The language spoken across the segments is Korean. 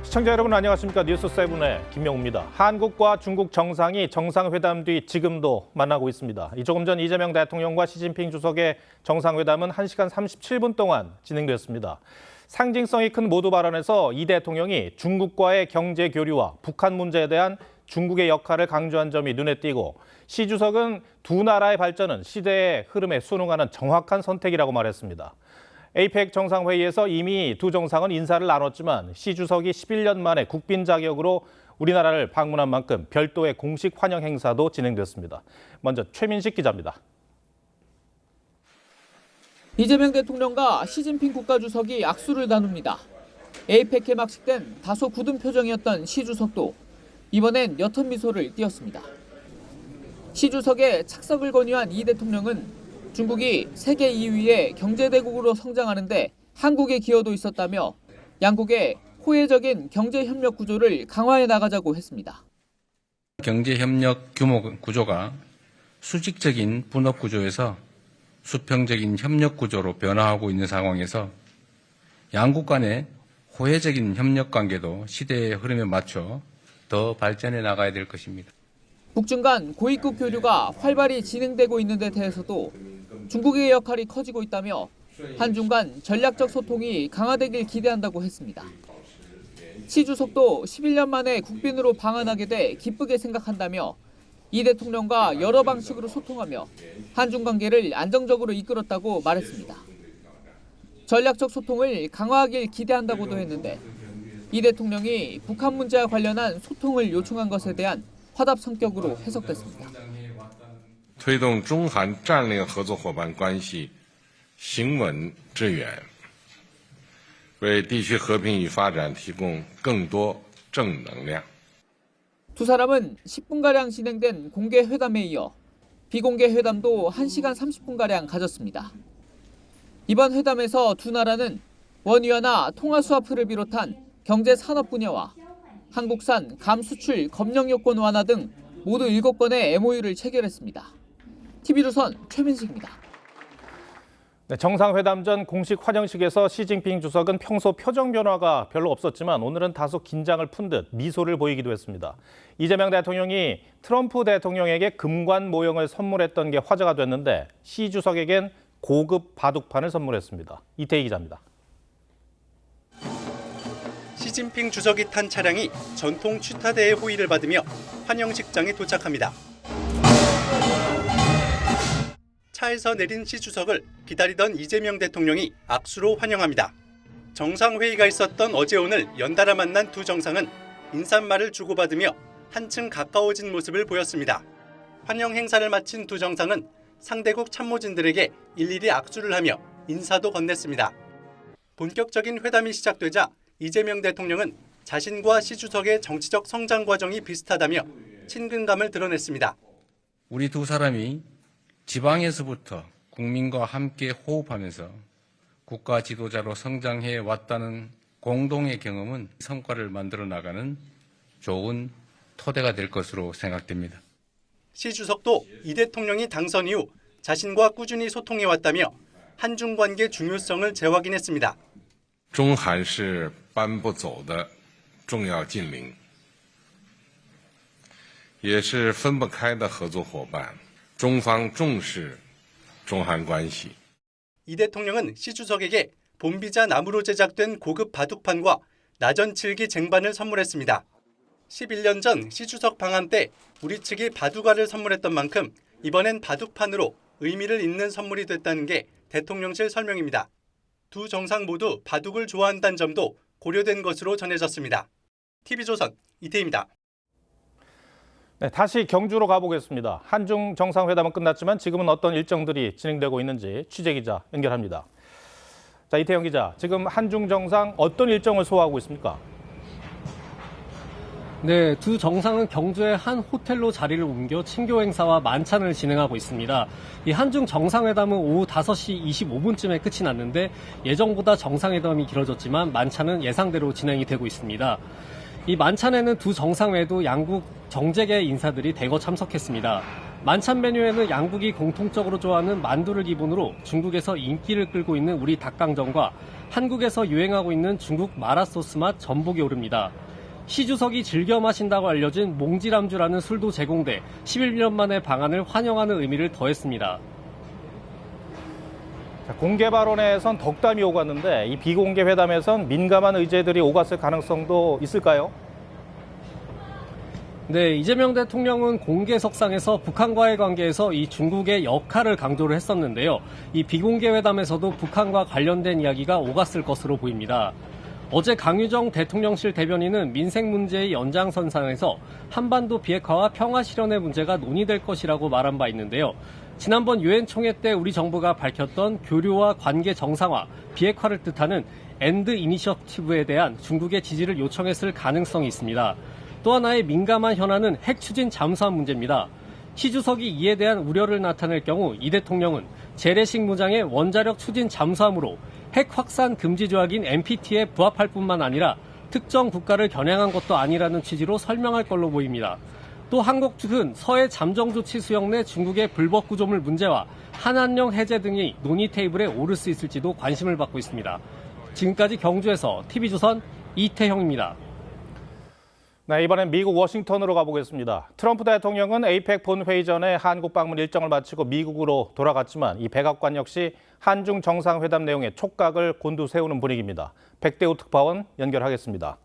시청자 여러분 안녕하십니까. 뉴스7의 김명우입니다. 한국과 중국 정상이 정상회담 뒤 지금도 만나고 있습니다. 조금 전 이재명 대통령과 시진핑 주석의 정상회담은 1시간 37분 동안 진행됐습니다. 상징성이 큰 모두 발언에서 이 대통령이 중국과의 경제 교류와 북한 문제에 대한 중국의 역할을 강조한 점이 눈에 띄고 시 주석은 두 나라의 발전은 시대의 흐름에 순응하는 정확한 선택이라고 말했습니다. APEC 정상회의에서 이미 두 정상은 인사를 나눴지만 시 주석이 11년 만에 국빈 자격으로 우리나라를 방문한 만큼 별도의 공식 환영 행사도 진행됐습니다. 먼저 최민식 기자입니다. 이재명 대통령과 시진핑 국가주석이 악수를 나눕니다. APEC 개막식 땐 다소 굳은 표정이었던 시 주석도 이번엔 옅은 미소를 띄었습니다. 시 주석의 착석을 권유한 이 대통령은 중국이 세계 2위의 경제대국으로 성장하는데 한국의 기여도 있었다며 양국의 호혜적인 경제협력 구조를 강화해 나가자고 했습니다. 경제협력 규모 구조가 수직적인 분업 구조에서 수평적인 협력 구조로 변화하고 있는 상황에서 양국 간의 호혜적인 협력 관계도 시대의 흐름에 맞춰 더 발전해 나가야 될 것입니다. 북중 간 고위급 교류가 활발히 진행되고 있는 데 대해서도 중국의 역할이 커지고 있다며 한중 간 전략적 소통이 강화되길 기대한다고 했습니다. 시 주석도 11년 만에 국빈으로 방한하게 돼 기쁘게 생각한다며 이 대통령과 여러 방식으로 소통하며 한중 관계를 안정적으로 이끌었다고 말했습니다. 전략적 소통을 강화하길 기대한다고도 했는데 이 대통령이 북한 문제와 관련한 소통을 요청한 것에 대한 화답 성격으로 해석됐습니다. 推动中韩战略合作伙伴关系行稳致远，为地区和平与发展提供更多正能量。 두 사람은 10분가량 진행된 공개 회담에 이어 비공개 회담도 1시간 30분가량 가졌습니다. 이번 회담에서 두 나라는 원위안화 통화 수화풀을 비롯한 경제 산업 분야와 한국산 감 수출 검역 요건 완화 등 모두 7건의 MOU를 체결했습니다. TV조선 최민식입니다. 정상회담 전 공식 환영식에서 시진핑 주석은 평소 표정 변화가 별로 없었지만 오늘은 다소 긴장을 푼 듯 미소를 보이기도 했습니다. 이재명 대통령이 트럼프 대통령에게 금관 모형을 선물했던 게 화제가 됐는데 시 주석에겐 고급 바둑판을 선물했습니다. 이태희 기자입니다. 시진핑 주석이 탄 차량이 전통 취타대의 호의를 받으며 환영식장에 도착합니다. 차에서 내린 시 주석을 기다리던 이재명 대통령이 악수로 환영합니다. 정상회의가 있었던 어제 오늘 연달아 만난 두 정상은 인사말을 주고받으며 한층 가까워진 모습을 보였습니다. 환영 행사를 마친 두 정상은 상대국 참모진들에게 일일이 악수를 하며 인사도 건넸습니다. 본격적인 회담이 시작되자 이재명 대통령은 자신과 시 주석의 정치적 성장 과정이 비슷하다며 친근감을 드러냈습니다. 우리 두 사람이 지방에서부터 국민과 함께 호흡하면서 국가 지도자로 성장해 왔다는 공동의 경험은 성과를 만들어 나가는 좋은 토대가 될 것으로 생각됩니다. 시 주석도 이 대통령이 당선 이후 자신과 꾸준히 소통해왔다며 한중 관계 중요성을 재확인했습니다. 中韩是搬不走的重要近邻，也是分不开的合作伙伴。中方重视中韩关系。 이 대통령은 시 주석에게 본비자 나무로 제작된 고급 바둑판과 나전칠기 쟁반을 선물했습니다. 11년 전 시 주석 방한 때 우리 측이 바둑알을 선물했던 만큼 이번엔 바둑판으로 의미를 잇는 선물이 됐다는 게 대통령실 설명입니다. 두 정상 모두 바둑을 좋아한다는 점도 고려된 것으로 전해졌습니다. TV조선 이태희입니다. 네, 다시 경주로 가보겠습니다. 한중 정상회담은 끝났지만 지금은 어떤 일정들이 진행되고 있는지 취재기자 연결합니다. 자, 이태영 기자, 지금 한중 정상 어떤 일정을 소화하고 있습니까? 네, 두 정상은 경주의 한 호텔로 자리를 옮겨 친교 행사와 만찬을 진행하고 있습니다. 이 한중 정상회담은 오후 5시 25분쯤에 끝이 났는데 예정보다 정상회담이 길어졌지만 만찬은 예상대로 진행이 되고 있습니다. 이 만찬에는 두 정상 외에도 양국 정재계 인사들이 대거 참석했습니다. 만찬 메뉴에는 양국이 공통적으로 좋아하는 만두를 기본으로 중국에서 인기를 끌고 있는 우리 닭강정과 한국에서 유행하고 있는 중국 마라소스 맛 전복이 오릅니다. 시 주석이 즐겨 마신다고 알려진 몽지람주라는 술도 제공돼 11년 만에 방한을 환영하는 의미를 더했습니다. 공개 발언에선 덕담이 오갔는데 이 비공개 회담에선 민감한 의제들이 오갔을 가능성도 있을까요? 네, 이재명 대통령은 공개석상에서 북한과의 관계에서 이 중국의 역할을 강조를 했었는데요. 이 비공개 회담에서도 북한과 관련된 이야기가 오갔을 것으로 보입니다. 어제 강유정 대통령실 대변인은 민생 문제의 연장선상에서 한반도 비핵화와 평화 실현의 문제가 논의될 것이라고 말한 바 있는데요. 지난번 유엔 총회 때 우리 정부가 밝혔던 교류와 관계 정상화, 비핵화를 뜻하는 엔드 이니셔티브에 대한 중국의 지지를 요청했을 가능성이 있습니다. 또 하나의 민감한 현안은 핵 추진 잠수함 문제입니다. 시 주석이 이에 대한 우려를 나타낼 경우 이 대통령은 재래식 무장의 원자력 추진 잠수함으로 핵 확산 금지 조약인 NPT에 부합할 뿐만 아니라 특정 국가를 겨냥한 것도 아니라는 취지로 설명할 걸로 보입니다. 또 한국 측은 서해 잠정조치 수역 내 중국의 불법 구조물 문제와 한한령 해제 등이 논의 테이블에 오를 수 있을지도 관심을 받고 있습니다. 지금까지 경주에서 TV조선 이태형입니다. 네, 이번엔 미국 워싱턴으로 가보겠습니다. 트럼프 대통령은 에이펙 본회의 전에 한국 방문 일정을 마치고 미국으로 돌아갔지만 이 백악관 역시 한중 정상회담 내용에 촉각을 곤두세우는 분위기입니다. 백대우 특파원 연결하겠습니다.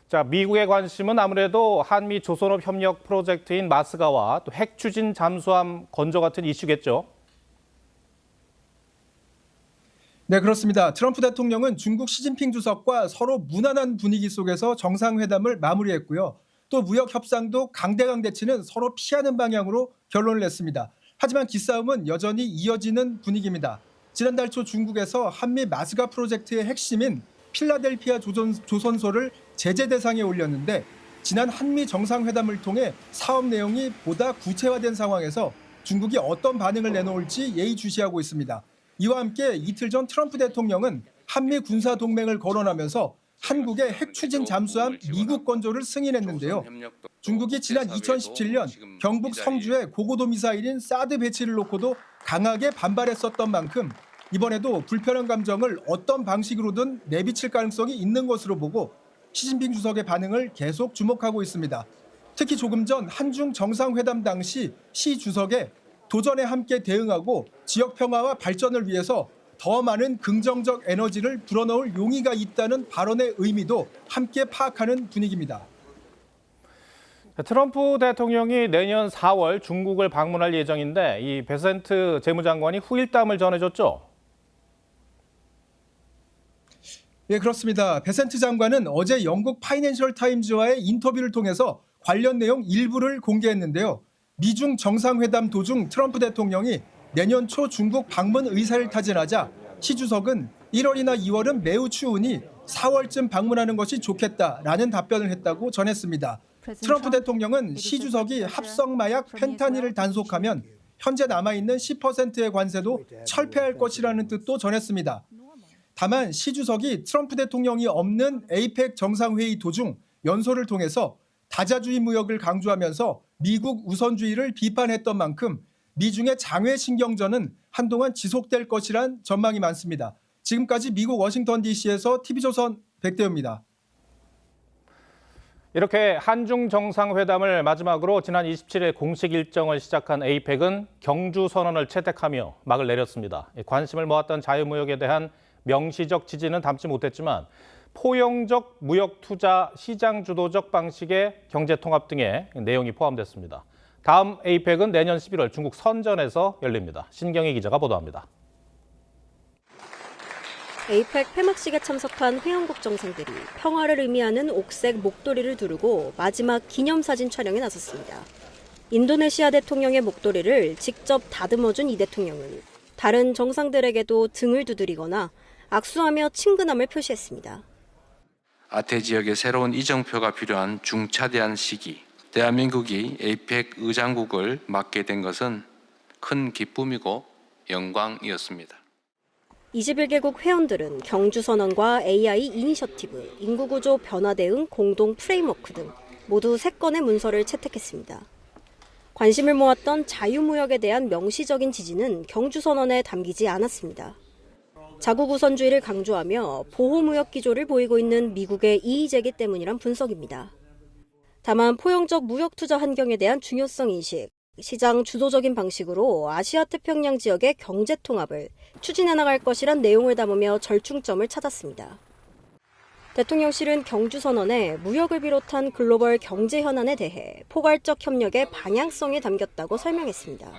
자, 미국의 관심은 아무래도 한미 조선업 협력 프로젝트인 마스가와 또 핵 추진 잠수함 건조 같은 이슈겠죠. 네, 그렇습니다. 트럼프 대통령은 중국 시진핑 주석과 서로 무난한 분위기 속에서 정상회담을 마무리했고요. 또 무역 협상도 강대강대치는 서로 피하는 방향으로 결론을 냈습니다. 하지만 기싸움은 여전히 이어지는 분위기입니다. 지난달 초 중국에서 한미 마스가 프로젝트의 핵심인 필라델피아 조선소를 제재 대상에 올렸는데 지난 한미 정상회담을 통해 사업 내용이 보다 구체화된 상황에서 중국이 어떤 반응을 내놓을지 예의주시하고 있습니다. 이와 함께 이틀 전 트럼프 대통령은 한미 군사 동맹을 거론하면서 한국의 핵 추진 잠수함 미국 건조를 승인했는데요. 중국이 지난 2017년 경북 성주에 고고도 미사일인 사드 배치를 놓고도 강하게 반발했었던 만큼 이번에도 불편한 감정을 어떤 방식으로든 내비칠 가능성이 있는 것으로 보고 시진핑 주석의 반응을 계속 주목하고 있습니다. 특히 조금 전 한중 정상회담 당시 시 주석의 도전에 함께 대응하고 지역 평화와 발전을 위해서 더 많은 긍정적 에너지를 불어넣을 용의가 있다는 발언의 의미도 함께 파악하는 분위기입니다. 트럼프 대통령이 내년 4월 중국을 방문할 예정인데 이 베센트 재무장관이 후일담을 전해줬죠. 예, 그렇습니다. 베센트 장관은 어제 영국 파이낸셜 타임즈와의 인터뷰를 통해서 관련 내용 일부를 공개했는데요. 미중 정상회담 도중 트럼프 대통령이 내년 초 중국 방문 의사를 타진하자 시 주석은 1월이나 2월은 매우 추우니 4월쯤 방문하는 것이 좋겠다라는 답변을 했다고 전했습니다. 트럼프 대통령은 시 주석이 합성 마약 펜타닐을 단속하면 현재 남아있는 10%의 관세도 철폐할 것이라는 뜻도 전했습니다. 다만 시 주석이 트럼프 대통령이 없는 에이펙 정상회의 도중 연설을 통해서 다자주의 무역을 강조하면서 미국 우선주의를 비판했던 만큼 미중의 장외 신경전은 한동안 지속될 것이란 전망이 많습니다. 지금까지 미국 워싱턴 DC에서 TV조선 백대우입니다. 이렇게 한중 정상회담을 마지막으로 지난 27일 공식 일정을 시작한 에이펙은 경주 선언을 채택하며 막을 내렸습니다. 관심을 모았던 자유무역에 대한 명시적 지지는 담지 못했지만 포용적 무역 투자 시장 주도적 방식의 경제 통합 등의 내용이 포함됐습니다. 다음 에이펙은 내년 11월 중국 선전에서 열립니다. 신경희 기자가 보도합니다. 에이펙 폐막식에 참석한 회원국 정상들이 평화를 의미하는 옥색 목도리를 두르고 마지막 기념사진 촬영에 나섰습니다. 인도네시아 대통령의 목도리를 직접 다듬어준 이 대통령은 다른 정상들에게도 등을 두드리거나 악수하며 친근함을 표시했습니다. 아태 지역의 새로운 이정표가 필요한 중차대한 시기, 대한민국이 에이펙 의장국을 맡게 된 것은 큰 기쁨이고 영광이었습니다. 21개국 회원들은 경주선언과 AI 이니셔티브, 인구구조 변화 대응 공동 프레임워크 등 모두 3건의 문서를 채택했습니다. 관심을 모았던 자유무역에 대한 명시적인 지지는 경주선언에 담기지 않았습니다. 자국 우선주의를 강조하며 보호무역 기조를 보이고 있는 미국의 이의제기 때문이란 분석입니다. 다만 포용적 무역 투자 환경에 대한 중요성 인식, 시장 주도적인 방식으로 아시아 태평양 지역의 경제 통합을 추진해 나갈 것이란 내용을 담으며 절충점을 찾았습니다. 대통령실은 경주선언에 무역을 비롯한 글로벌 경제 현안에 대해 포괄적 협력의 방향성이 담겼다고 설명했습니다.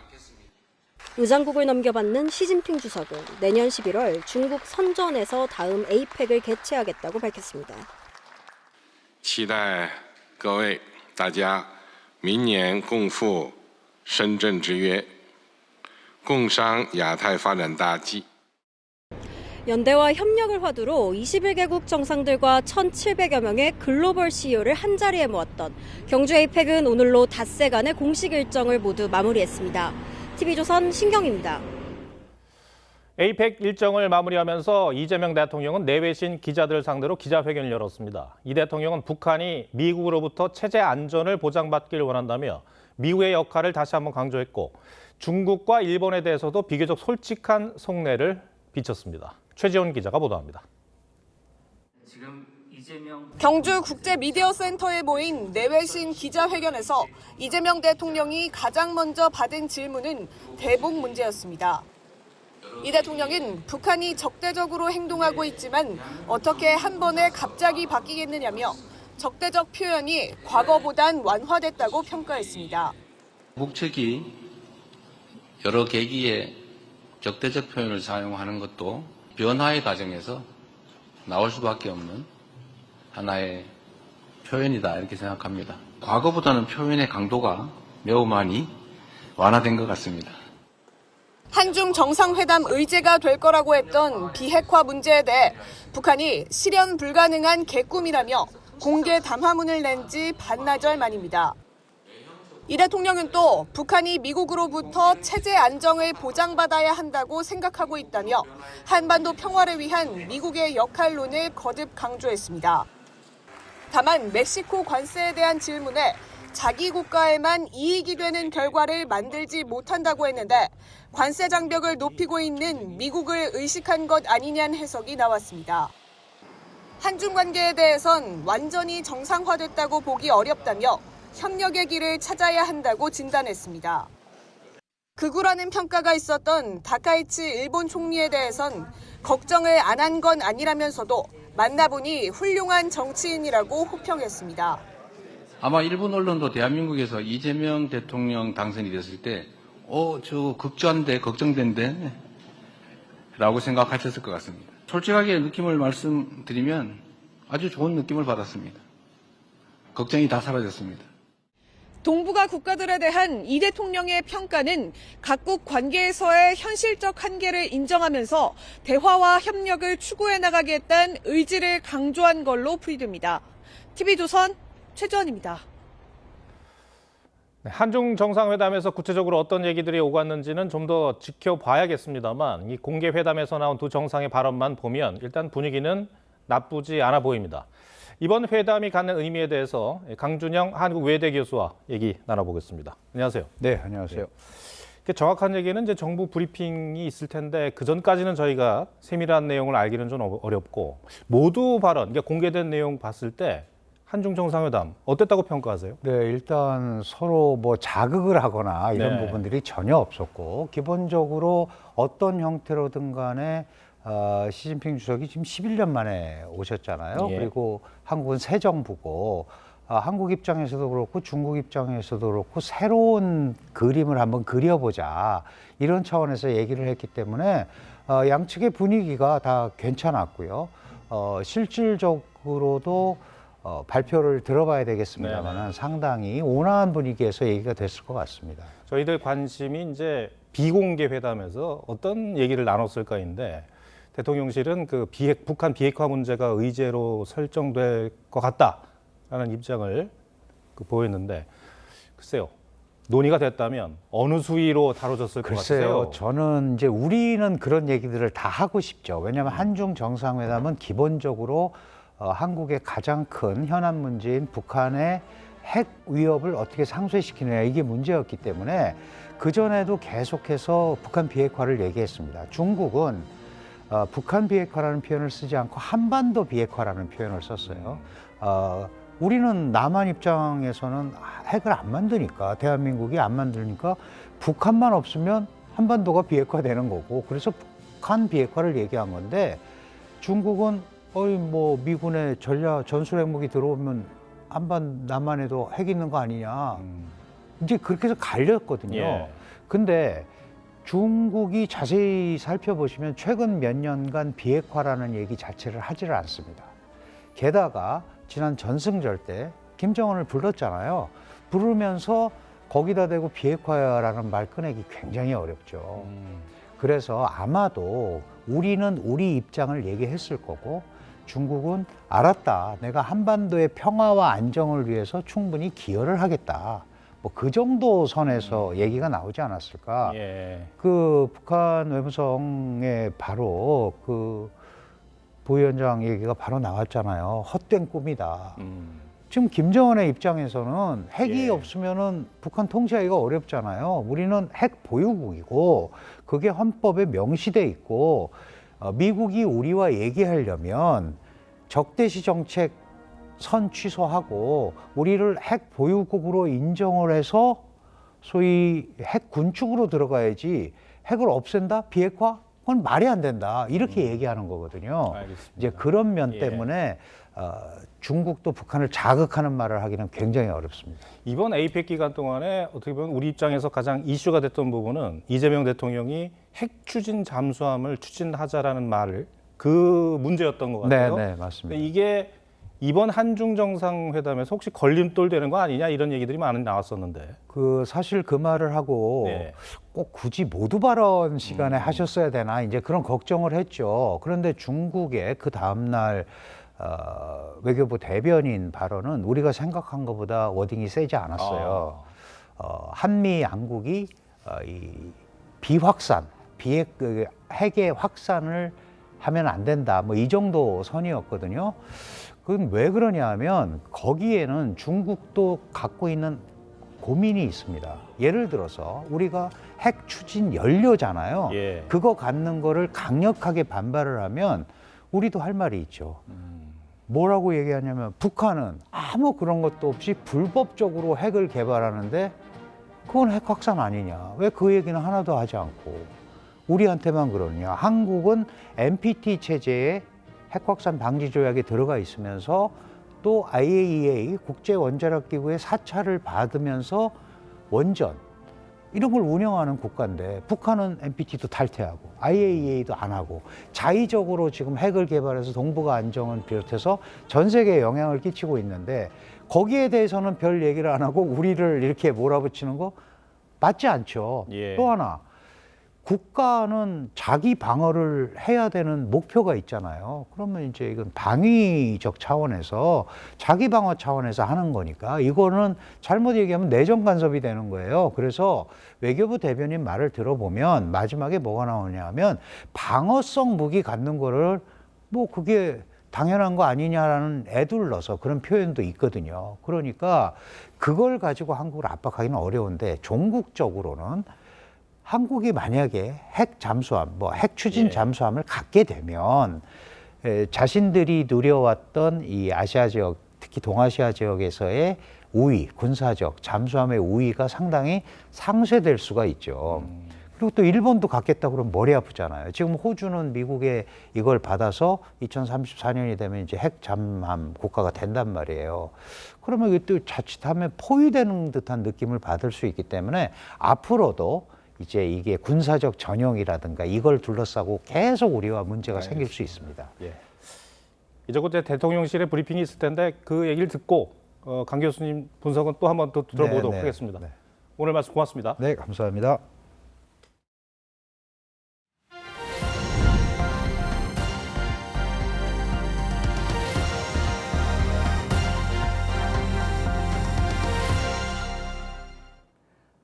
의장국을 넘겨받는 시진핑 주석은 내년 11월 중국 선전에서 다음 APEC을 개최하겠다고 밝혔습니다. 期待各位大家明年共赴深圳之约，共商亚太发展大计。 연대와 협력을 화두로 21개국 정상들과 1,700여 명의 글로벌 CEO를 한자리에 모았던 경주 APEC은 오늘로 닷새간의 공식 일정을 모두 마무리했습니다. TV조선 신경입니다. APEC 일정을 마무리하면서 이재명 대통령은 내외신 기자들을 상대로 기자회견을 열었습니다. 이 대통령은 북한이 미국으로부터 체제 안전을 보장받기를 원한다며 미국의 역할을 다시 한번 강조했고 중국과 일본에 대해서도 비교적 솔직한 속내를 비쳤습니다. 최지원 기자가 보도합니다. 경주 국제미디어센터에 모인 내외신 기자회견에서 이재명 대통령이 가장 먼저 받은 질문은 대북 문제였습니다. 이 대통령은 북한이 적대적으로 행동하고 있지만 어떻게 한 번에 갑자기 바뀌겠느냐며 적대적 표현이 과거보단 완화됐다고 평가했습니다. 북측이 여러 계기에 적대적 표현을 사용하는 것도 변화의 과정에서 나올 수밖에 없는 하나의 표현이다 이렇게 생각합니다. 과거보다는 표현의 강도가 매우 많이 완화된 것 같습니다. 한중 정상회담 의제가 될 거라고 했던 비핵화 문제에 대해 북한이 실현 불가능한 개꿈이라며 공개 담화문을 낸 지 반나절 만입니다. 이 대통령은 또 북한이 미국으로부터 체제 안정을 보장받아야 한다고 생각하고 있다며 한반도 평화를 위한 미국의 역할론을 거듭 강조했습니다. 다만 멕시코 관세에 대한 질문에 자기 국가에만 이익이 되는 결과를 만들지 못한다고 했는데 관세 장벽을 높이고 있는 미국을 의식한 것 아니냐는 해석이 나왔습니다. 한중 관계에 대해선 완전히 정상화됐다고 보기 어렵다며 협력의 길을 찾아야 한다고 진단했습니다. 극우라는 평가가 있었던 다카이치 일본 총리에 대해선 걱정을 안 한 건 아니라면서도 만나보니 훌륭한 정치인이라고 호평했습니다. 아마 일본 언론도 대한민국에서 이재명 대통령 당선이 됐을 때 저 극저한데 걱정된데 라고 생각하셨을 것 같습니다. 솔직하게 느낌을 말씀드리면 아주 좋은 느낌을 받았습니다. 걱정이 다 사라졌습니다. 동북아 국가들에 대한 이 대통령의 평가는 각국 관계에서의 현실적 한계를 인정하면서 대화와 협력을 추구해 나가겠다는 의지를 강조한 걸로 풀이됩니다. TV조선 최지원입니다. 한중 정상회담에서 구체적으로 어떤 얘기들이 오갔는지는 좀 더 지켜봐야겠습니다만 이 공개 회담에서 나온 두 정상의 발언만 보면 일단 분위기는 나쁘지 않아 보입니다. 이번 회담이 갖는 의미에 대해서 강준영 한국외대 교수와 얘기 나눠보겠습니다. 안녕하세요. 네, 안녕하세요. 정확한 얘기는 이제 정부 브리핑이 있을 텐데 그 전까지는 저희가 세밀한 내용을 알기는 좀 어렵고 모두 발언, 그러니까 공개된 내용 봤을 때 한중 정상회담 어땠다고 평가하세요? 네, 일단 서로 뭐 자극을 하거나 이런 네. 부분들이 전혀 없었고 기본적으로 어떤 형태로든 간에 시진핑 주석이 지금 11년 만에 오셨잖아요. 예. 그리고 한국은 새 정부고 한국 입장에서도 그렇고 중국 입장에서도 그렇고 새로운 그림을 한번 그려보자 이런 차원에서 얘기를 했기 때문에 양측의 분위기가 다 괜찮았고요. 실질적으로도 발표를 들어봐야 되겠습니다만 상당히 온화한 분위기에서 얘기가 됐을 것 같습니다. 저희들 관심이 이제 비공개 회담에서 어떤 얘기를 나눴을까인데 대통령실은 그 북한 비핵화 문제가 의제로 설정될 것 같다라는 입장을 보였는데 글쎄요. 논의가 됐다면 어느 수위로 다뤄졌을 것 같으세요? 저는 이제 우리는 그런 얘기들을 다 하고 싶죠. 왜냐하면 한중 정상회담은 기본적으로 한국의 가장 큰 현안 문제인 북한의 핵 위협을 어떻게 상쇄시키느냐 이게 문제였기 때문에 그전에도 계속해서 북한 비핵화를 얘기했습니다. 중국은 북한 비핵화라는 표현을 쓰지 않고 한반도 비핵화라는 표현을 썼어요. 우리는 남한 입장에서는 핵을 안 만드니까, 대한민국이 안 만드니까 북한만 없으면 한반도가 비핵화되는 거고, 그래서 북한 비핵화를 얘기한 건데, 중국은 뭐 미군의 전술 핵무기 들어오면 남한에도 핵 있는 거 아니냐, 이제 그렇게 해서 갈렸거든요. 예. 근데 중국이 자세히 살펴보시면 최근 몇 년간 비핵화라는 얘기 자체를 하지를 않습니다. 게다가 지난 전승절 때 김정은을 불렀잖아요. 부르면서 거기다 대고 비핵화라는 말 꺼내기 굉장히 어렵죠. 그래서 아마도 우리는 우리 입장을 얘기했을 거고, 중국은 알았다, 내가 한반도의 평화와 안정을 위해서 충분히 기여를 하겠다, 뭐 그 정도 선에서 얘기가 나오지 않았을까. 예. 그 북한 외무성에 바로 그 부위원장 얘기가 바로 나왔잖아요. 헛된 꿈이다. 지금 김정은의 입장에서는 핵이 예. 없으면은 북한 통치하기가 어렵잖아요. 우리는 핵 보유국이고 그게 헌법에 명시돼 있고, 미국이 우리와 얘기하려면 적대시 정책 선 취소하고 우리를 핵 보유국으로 인정을 해서 소위 핵 군축으로 들어가야지, 핵을 없앤다? 비핵화? 그건 말이 안 된다. 이렇게 얘기하는 거거든요. 알겠습니다. 이제 그런 면 예. 때문에 중국도 북한을 자극하는 말을 하기는 굉장히 어렵습니다. 이번 APEC 기간 동안에 어떻게 보면 우리 입장에서 가장 이슈가 됐던 부분은 이재명 대통령이 핵 추진 잠수함을 추진하자라는 말을, 그 문제였던 것 같아요. 네, 맞습니다. 이게 이번 한중 정상회담에서 혹시 걸림돌 되는 거 아니냐 이런 얘기들이 많이 나왔었는데. 사실 그 말을 하고 네. 꼭 굳이 모두 발언 시간에 하셨어야 되나, 이제 그런 걱정을 했죠. 그런데 중국의 그 다음날 외교부 대변인 발언은 우리가 생각한 것보다 워딩이 세지 않았어요. 한미 양국이 이 비확산, 핵의 확산을 하면 안 된다, 뭐 이 정도 선이었거든요. 그건 왜 그러냐 하면 거기에는 중국도 갖고 있는 고민이 있습니다. 예를 들어서 우리가 핵 추진 연료잖아요. 예. 그거 갖는 거를 강력하게 반발을 하면 우리도 할 말이 있죠. 뭐라고 얘기하냐면, 북한은 아무 그런 것도 없이 불법적으로 핵을 개발하는데 그건 핵 확산 아니냐, 왜 그 얘기는 하나도 하지 않고 우리한테만 그러느냐. 한국은 NPT 체제에 핵 확산 방지 조약에 들어가 있으면서 또 IAEA 국제원자력기구의 사찰을 받으면서 원전 이런 걸 운영하는 국가인데, 북한은 NPT도 탈퇴하고 IAEA도 안 하고 자의적으로 지금 핵을 개발해서 동북아 안정을 비롯해서 전 세계에 영향을 끼치고 있는데, 거기에 대해서는 별 얘기를 안 하고 우리를 이렇게 몰아붙이는 거 맞지 않죠. 예. 또 하나, 국가는 자기 방어를 해야 되는 목표가 있잖아요. 그러면 이제 이건 방위적 차원에서, 자기 방어 차원에서 하는 거니까 이거는 잘못 얘기하면 내정 간섭이 되는 거예요. 그래서 외교부 대변인 말을 들어보면 마지막에 뭐가 나오냐 하면, 방어성 무기 갖는 거를 뭐 그게 당연한 거 아니냐라는 애둘러서 그런 표현도 있거든요. 그러니까 그걸 가지고 한국을 압박하기는 어려운데, 종국적으로는 한국이 만약에 핵 잠수함, 뭐 핵 추진 잠수함을 갖게 되면 자신들이 누려왔던 이 아시아 지역, 특히 동아시아 지역에서의 우위, 군사적 잠수함의 우위가 상당히 상쇄될 수가 있죠. 그리고 또 일본도 갖겠다 그러면 머리 아프잖아요. 지금 호주는 미국의 이걸 받아서 2034년이 되면 이제 핵 잠수함 국가가 된단 말이에요. 그러면 이게 또 자칫하면 포위되는 듯한 느낌을 받을 수 있기 때문에, 앞으로도 이제 이게 군사적 전용이라든가 이걸 둘러싸고 계속 우리와 문제가 생길 수 있습니다. 예. 이제 곧 대통령실에 브리핑이 있을 텐데 그 얘기를 듣고 강 교수님 분석은 또 한 번 더 들어보도록 네, 네, 하겠습니다. 네. 오늘 말씀 고맙습니다. 네, 감사합니다.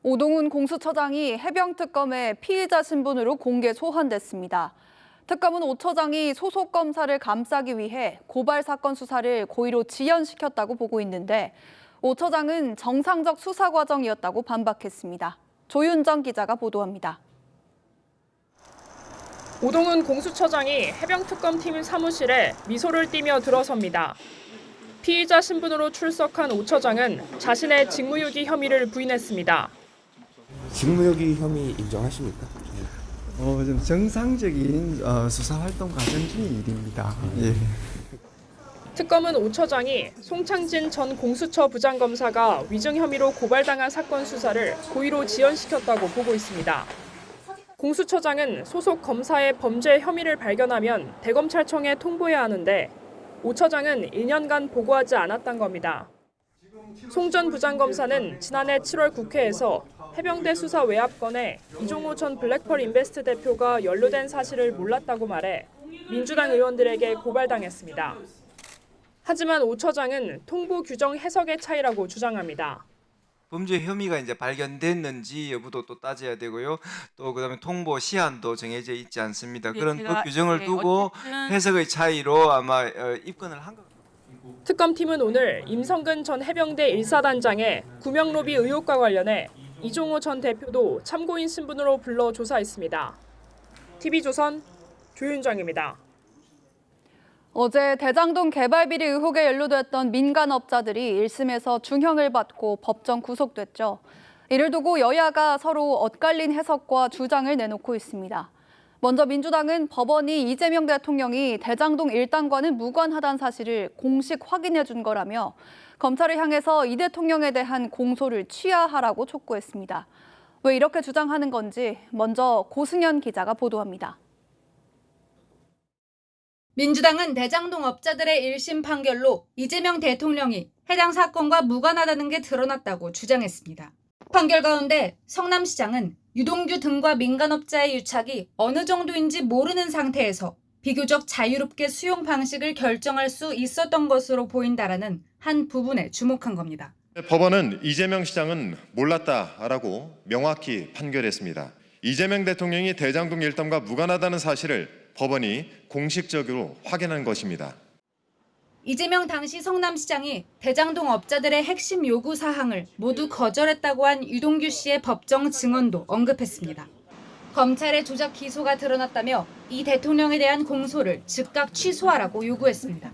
오동훈 공수처장이 해병특검의 피의자 신분으로 공개 소환됐습니다. 특검은 오 처장이 소속 검사를 감싸기 위해 고발 사건 수사를 고의로 지연시켰다고 보고 있는데, 오 처장은 정상적 수사 과정이었다고 반박했습니다. 조윤정 기자가 보도합니다. 오동훈 공수처장이 해병특검팀 사무실에 미소를 띠며 들어섭니다. 피의자 신분으로 출석한 오 처장은 자신의 직무유기 혐의를 부인했습니다. 직무유기 혐의 인정하십니까? 좀 정상적인 수사 활동 과정 중의 일입니다. 예. 특검은 오 처장이 송창진 전 공수처 부장검사가 위증 혐의로 고발당한 사건 수사를 고의로 지연시켰다고 보고 있습니다. 공수처장은 소속 검사의 범죄 혐의를 발견하면 대검찰청에 통보해야 하는데 오 처장은 1년간 보고하지 않았던 겁니다. 송 전 부장검사는 지난해 7월 국회에서 해병대 수사 외압건에 이종호 전 블랙펄 인베스트 대표가 연루된 사실을 몰랐다고 말해 민주당 의원들에게 고발당했습니다. 하지만 오 처장은 통보 규정 해석의 차이라고 주장합니다. 범죄 혐의가 이제 발견됐는지 여부도 또 따져야 되고요. 또 그다음에 통보 시한도 정해져 있지 않습니다. 그런 법 규정을 두고 해석의 차이로 아마 입건을 한 것 같습니다. 특검팀은 오늘 임성근 전 해병대 1사단장의 구명로비 의혹과 관련해 이종호 전 대표도 참고인 신분으로 불러 조사했습니다. TV조선 조윤정입니다. 어제 대장동 개발 비리 의혹에 연루됐던 민간업자들이 1심에서 중형을 받고 법정 구속됐죠. 이를 두고 여야가 서로 엇갈린 해석과 주장을 내놓고 있습니다. 먼저 민주당은 법원이 이재명 대통령이 대장동 일당과는 무관하다는 사실을 공식 확인해 준 거라며 검찰을 향해서 이 대통령에 대한 공소를 취하하라고 촉구했습니다. 왜 이렇게 주장하는 건지 먼저 고승현 기자가 보도합니다. 민주당은 대장동 업자들의 1심 판결로 이재명 대통령이 해당 사건과 무관하다는 게 드러났다고 주장했습니다. 판결 가운데 성남시장은 유동규 등과 민간업자의 유착이 어느 정도인지 모르는 상태에서 비교적 자유롭게 수용 방식을 결정할 수 있었던 것으로 보인다라는 한 부분에 주목한 겁니다. 법원은 이재명 시장은 몰랐다라고 명확히 판결했습니다. 이재명 대통령이 대장동 일당과 무관하다는 사실을 법원이 공식적으로 확인한 것입니다. 이재명 당시 성남시장이 대장동 업자들의 핵심 요구 사항을 모두 거절했다고 한 유동규 씨의 법정 증언도 언급했습니다. 검찰의 조작 기소가 드러났다며 이 대통령에 대한 공소를 즉각 취소하라고 요구했습니다.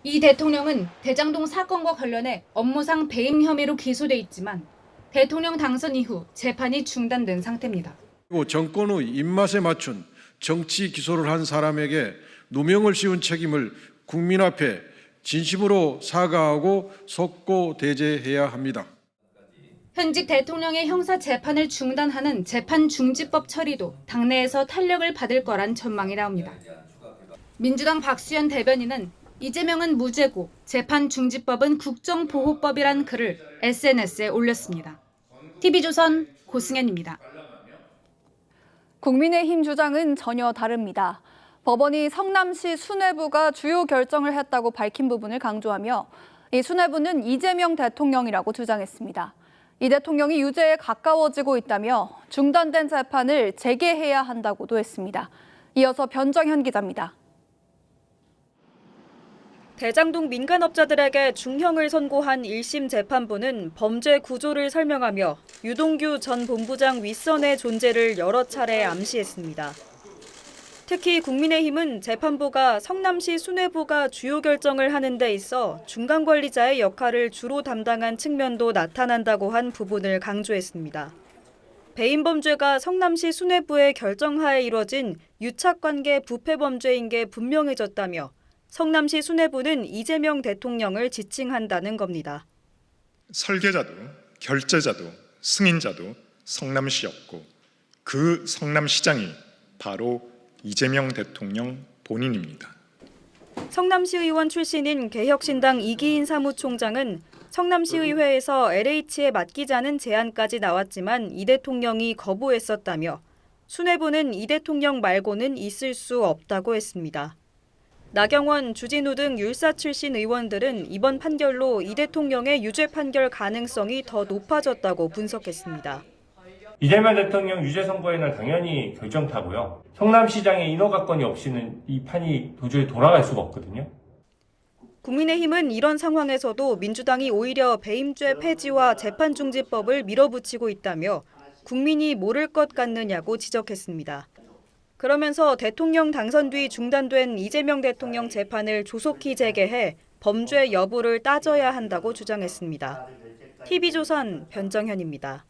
이 대통령은 대장동 사건과 관련해 업무상 배임 혐의로 기소돼 있지만 대통령 당선 이후 재판이 중단된 상태입니다. 그리고 정권의 입맛에 맞춘 정치 기소를 한 사람에게 누명을 씌운 책임을 국민 앞에 진심으로 사과하고 속고 대죄해야 합니다. 현직 대통령의 형사 재판을 중단하는 재판 중지법 처리도 당내에서 탄력을 받을 거란 전망이 나옵니다. 민주당 박수현 대변인은 이재명은 무죄고 재판 중지법은 국정보호법이란 글을 SNS에 올렸습니다. TV조선 고승현입니다. 국민의힘 주장은 전혀 다릅니다. 법원이 성남시 수뇌부가 주요 결정을 했다고 밝힌 부분을 강조하며 이 수뇌부는 이재명 대통령이라고 주장했습니다. 이 대통령이 유죄에 가까워지고 있다며 중단된 재판을 재개해야 한다고도 했습니다. 이어서 변정현 기자입니다. 대장동 민간업자들에게 중형을 선고한 1심 재판부는 범죄 구조를 설명하며 유동규 전 본부장 윗선의 존재를 여러 차례 암시했습니다. 특히 국민의힘은 재판부가 성남시 수뇌부가 주요 결정을 하는 데 있어 중간관리자의 역할을 주로 담당한 측면도 나타난다고 한 부분을 강조했습니다. 배임 범죄가 성남시 수뇌부의 결정하에 이뤄진 유착관계 부패 범죄인 게 분명해졌다며 성남시 수뇌부는 이재명 대통령을 지칭한다는 겁니다. 설계자도 결재자도 승인자도 성남시였고 그 성남시장이 바로 이재명 대통령 본인입니다. 성남시 의원 출신인 개혁신당 이기인 사무총장은 성남시의회에서 LH에 맡기자는 제안까지 나왔지만 이 대통령이 거부했었다며 수뇌부는 이 대통령 말고는 있을 수 없다고 했습니다. 나경원, 주진우 등 율사 출신 의원들은 이번 판결로 이 대통령의 유죄 판결 가능성이 더 높아졌다고 분석했습니다. 이재명 대통령 유죄 선고에는 당연히 결정타고요. 성남시장의 인허가건이 없이는 이 판이 도저히 돌아갈 수가 없거든요. 국민의힘은 이런 상황에서도 민주당이 오히려 배임죄 폐지와 재판중지법을 밀어붙이고 있다며 국민이 모를 것 같느냐고 지적했습니다. 그러면서 대통령 당선 뒤 중단된 이재명 대통령 재판을 조속히 재개해 범죄 여부를 따져야 한다고 주장했습니다. TV조선 변정현입니다.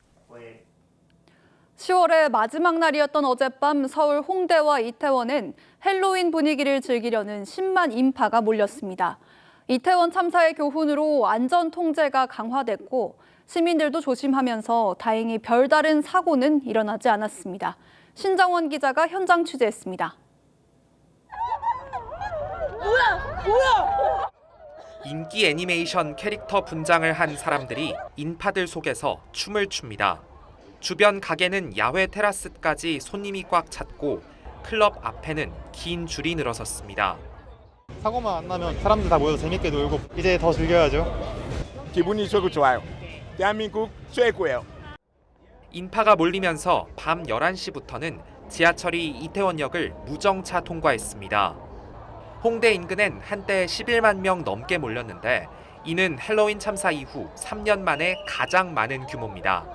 10월의 마지막 날이었던 어젯밤 서울 홍대와 이태원엔 헬로윈 분위기를 즐기려는 10만 인파가 몰렸습니다. 이태원 참사의 교훈으로 안전 통제가 강화됐고 시민들도 조심하면서 다행히 별다른 사고는 일어나지 않았습니다. 신정원 기자가 현장 취재했습니다. 뭐야! 인기 애니메이션 캐릭터 분장을 한 사람들이 인파들 속에서 춤을 춥니다. 주변 가게는 야외 테라스까지 손님이 꽉 찼고 클럽 앞에는 긴 줄이 늘어섰습니다. 사고만 안 나면 사람들 다 모여서 재밌게 놀고 이제 더 즐겨야죠. 기분이 최고 좋아요. 대한민국 최고예요. 인파가 몰리면서 밤 11시부터는 지하철이 이태원역을 무정차 통과했습니다. 홍대 인근엔 한때 11만 명 넘게 몰렸는데 이는 헬로윈 참사 이후 3년 만에 가장 많은 규모입니다.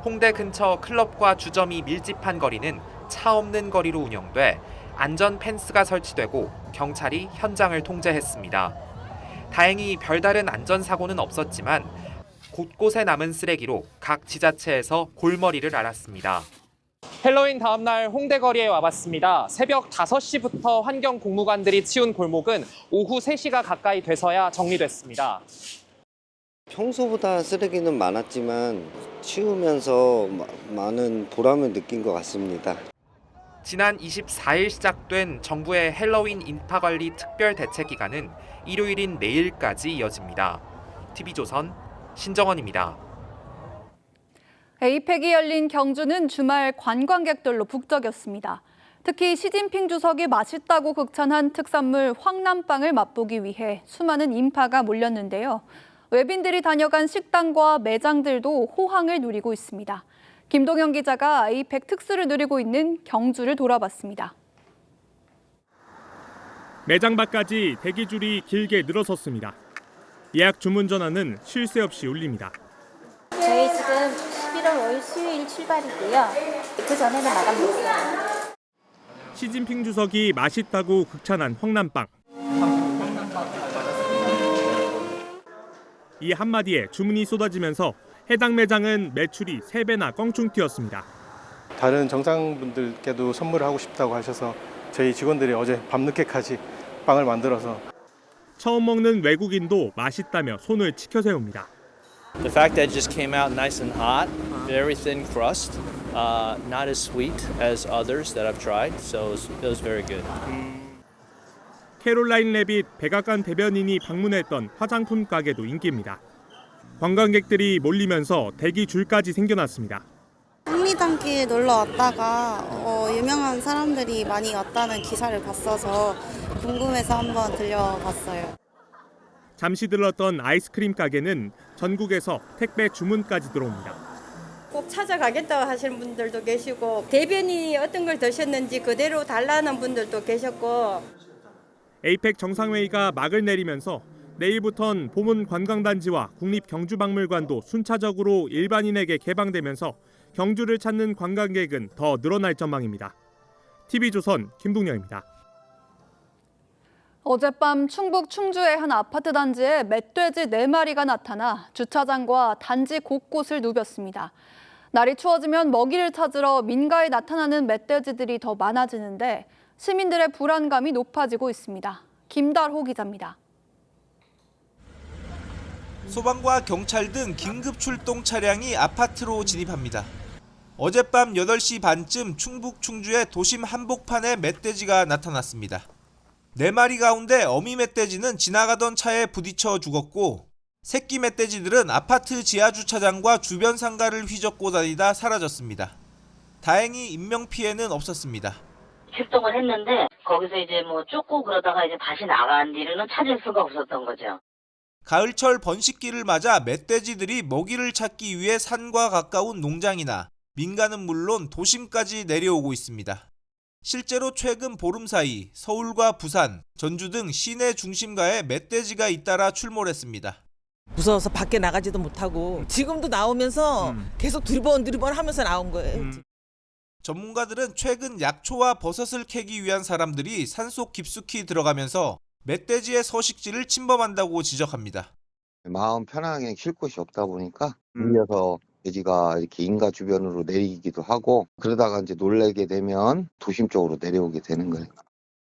홍대 근처 클럽과 주점이 밀집한 거리는 차 없는 거리로 운영돼 안전 펜스가 설치되고 경찰이 현장을 통제했습니다. 다행히 별다른 안전사고는 없었지만 곳곳에 남은 쓰레기로 각 지자체에서 골머리를 앓았습니다. 헬로윈 다음 날 홍대 거리에 와봤습니다. 새벽 5시부터 환경 공무관들이 치운 골목은 오후 3시가 가까이 돼서야 정리됐습니다. 평소보다 쓰레기는 많았지만 치우면서 많은 보람을 느낀 것 같습니다. 지난 24일 시작된 정부의 헬로윈 인파관리 특별대책기간은 일요일인 내일까지 이어집니다. TV조선 신정원입니다. 에이펙이 열린 경주는 주말 관광객들로 북적였습니다. 특히 시진핑 주석이 맛있다고 극찬한 특산물 황남빵을 맛보기 위해 수많은 인파가 몰렸는데요. 외빈들이 다녀간 식당과 매장들도 호황을 누리고 있습니다. 김동현 기자가 에이펙 특수를 누리고 있는 경주를 돌아봤습니다. 매장 밖까지 대기줄이 길게 늘어섰습니다. 예약 주문 전화는 쉴 새 없이 울립니다. 저희 지금 11월 5일 수요일 출발이고요. 그 전에는 마감됐어요. 시진핑 주석이 맛있다고 극찬한 황남빵. 이 한마디에 주문이 쏟아지면서 해당 매장은 매출이 3배나 껑충 뛰었습니다. 다른 정상분들께도 선물을 하고 싶다고 하셔서 저희 직원들이 어제 밤늦게까지 빵을 만들어서 처음 먹는 외국인도 맛있다며 손을 치켜세웁니다. The fact that it just came out nice and hot, very thin crust, not as sweet as others that I've tried, so it was very good. 캐롤라인 레빗 백악관 대변인이 방문했던 화장품 가게도 인기입니다. 관광객들이 몰리면서 대기 줄까지 생겨났습니다. 한미단길에 놀러 왔다가 유명한 사람들이 많이 왔다는 기사를 봤어서 궁금해서 한번 들려봤어요. 잠시 들렀던 아이스크림 가게는 전국에서 택배 주문까지 들어옵니다. 꼭 찾아가겠다고 하시는 분들도 계시고 대변인이 어떤 걸 드셨는지 그대로 달라는 분들도 계셨고 에이펙 정상회의가 막을 내리면서 내일부턴 보문 관광단지와 국립경주박물관도 순차적으로 일반인에게 개방되면서 경주를 찾는 관광객은 더 늘어날 전망입니다. TV조선 김동영입니다. 어젯밤 충북 충주의 한 아파트 단지에 멧돼지 4마리가 나타나 주차장과 단지 곳곳을 누볐습니다. 날이 추워지면 먹이를 찾으러 민가에 나타나는 멧돼지들이 더 많아지는데 시민들의 불안감이 높아지고 있습니다. 김달호 기자입니다. 소방과 경찰 등 긴급 출동 차량이 아파트로 진입합니다. 어젯밤 8시 반쯤 충북 충주의 도심 한복판에 멧돼지가 나타났습니다. 4마리 가운데 어미 멧돼지는 지나가던 차에 부딪혀 죽었고 새끼 멧돼지들은 아파트 지하 주차장과 주변 상가를 휘젓고 다니다 사라졌습니다. 다행히 인명피해는 없었습니다. 출동을 했는데 거기서 이제 쫓고 그러다가 이제 다시 나간 뒤로는 찾을 수가 없었던 거죠. 가을철 번식기를 맞아 멧돼지들이 먹이를 찾기 위해 산과 가까운 농장이나 민가는 물론 도심까지 내려오고 있습니다. 실제로 최근 보름 사이 서울과 부산, 전주 등 시내 중심가에 멧돼지가 잇따라 출몰했습니다. 무서워서 밖에 나가지도 못하고 지금도 나오면서 계속 두리번 하면서 나온 거예요. 전문가들은 최근 약초와 버섯을 캐기 위한 사람들이 산속 깊숙이 들어가면서 멧돼지의 서식지를 침범한다고 지적합니다. 마음 편하게 쉴 곳이 없다 보니까 밀려서 돼지가 이렇게 인가 주변으로 내리기도 하고 그러다가 이제 놀래게 되면 도심 쪽으로 내려오게 되는 거예요.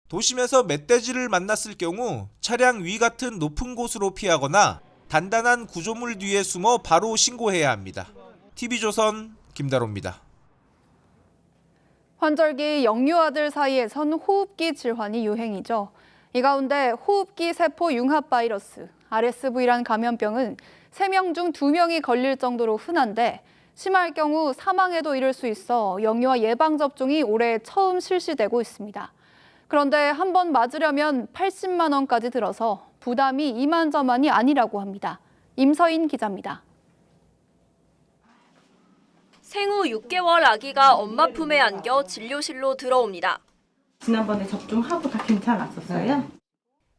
도심에서 멧돼지를 만났을 경우 차량 위 같은 높은 곳으로 피하거나 단단한 구조물 뒤에 숨어 바로 신고해야 합니다. TV조선 김다로입니다. 환절기 영유아들 사이에선 호흡기 질환이 유행이죠. 이 가운데 호흡기 세포 융합 바이러스, RSV란 감염병은 3명 중 2명이 걸릴 정도로 흔한데 심할 경우 사망에도 이를 수 있어 영유아 예방접종이 올해 처음 실시되고 있습니다. 그런데 한 번 맞으려면 80만 원까지 들어서 부담이 이만저만이 아니라고 합니다. 임서인 기자입니다. 생후 6개월 아기가 엄마 품에 안겨 진료실로 들어옵니다. 지난번에 접종하고 다 괜찮았었어요?